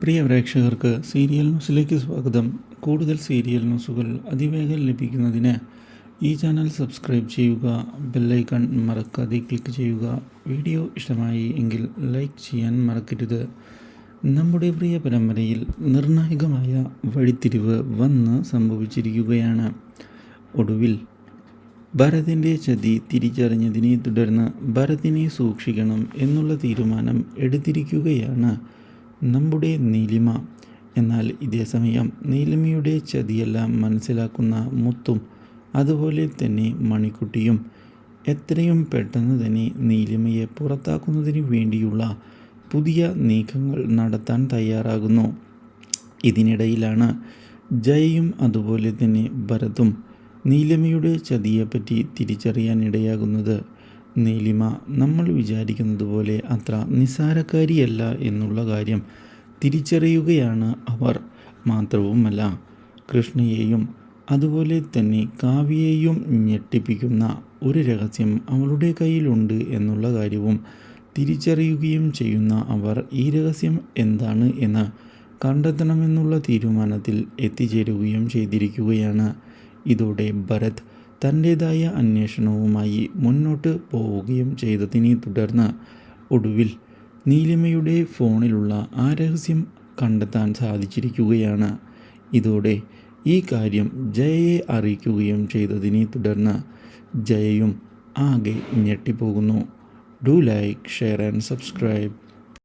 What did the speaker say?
പ്രിയ പ്രേക്ഷകർക്ക് സീരിയൽ ന്യൂസിലേക്ക് സ്വാഗതം. കൂടുതൽ സീരിയൽ ന്യൂസുകൾ അതിവേഗം ലഭിക്കുന്നതിന് ഈ ചാനൽ സബ്സ്ക്രൈബ് ചെയ്യുക, ബെല്ലൈക്കൺ മറക്കാതെ ക്ലിക്ക് ചെയ്യുക. വീഡിയോ ഇഷ്ടമായി എങ്കിൽ ലൈക്ക് ചെയ്യാൻ മറക്കരുത്. നമ്മുടെ പ്രിയ പരമ്പരയിൽ നിർണായകമായ വഴിത്തിരിവ് വന്ന് സംഭവിച്ചിരിക്കുകയാണ്. ഒടുവിൽ ഭരതിൻ്റെ ചതി തിരിച്ചറിഞ്ഞതിനെ തുടർന്ന് ഭരതിനെ സൂക്ഷിക്കണം എന്നുള്ള തീരുമാനം എടുത്തിരിക്കുകയാണ് നമ്മുടെ നീലിമ. എന്നാൽ ഇതേസമയം നീലിമയുടെ ചതിയെല്ലാം മനസ്സിലാക്കുന്ന മുത്തും അതുപോലെ തന്നെ മണിക്കുട്ടിയും എത്രയും പെട്ടെന്ന് തന്നെ നീലിമയെ പുറത്താക്കുന്നതിന് വേണ്ടിയുള്ള പുതിയ നീക്കങ്ങൾ നടത്താൻ തയ്യാറാകുന്നു. ഇതിനിടയിലാണ് ജയയും അതുപോലെ തന്നെ ഭരതും നീലിമയുടെ ചതിയെപ്പറ്റി തിരിച്ചറിയാനിടയാകുന്നത്. നീലിമ നമ്മൾ വിചാരിക്കുന്നത് പോലെ അത്ര നിസ്സാരക്കാരിയല്ല എന്നുള്ള കാര്യം തിരിച്ചറിയുകയാണ് അവർ. മാത്രവുമല്ല, കൃഷ്ണയെയും അതുപോലെ തന്നെ കാവ്യയെയും ഞെട്ടിപ്പിക്കുന്ന ഒരു രഹസ്യം അവളുടെ കയ്യിലുണ്ട് എന്നുള്ള കാര്യവും തിരിച്ചറിയുകയും ചെയ്യുന്ന അവർ ഈ രഹസ്യം എന്താണ് എന്ന് കണ്ടെത്തണമെന്നുള്ള തീരുമാനത്തിൽ എത്തിച്ചേരുകയും ചെയ്തിരിക്കുകയാണ്. ഇതോടെ ഭരത് തൻ്റേതായ അന്വേഷണവുമായി മുന്നോട്ട് പോവുകയും ചെയ്തതിനെ തുടർന്ന് ഒടുവിൽ നീലിമയുടെ ഫോണിലുള്ള ആ രഹസ്യം കണ്ടെത്താൻ സാധിച്ചിരിക്കുകയാണ്. ഇതോടെ ഈ കാര്യം ജയയെ അറിയിക്കുകയും ചെയ്തതിനെ തുടർന്ന് ജയയും ആകെ ഞെട്ടിപ്പോകുന്നു. Do like, share and subscribe.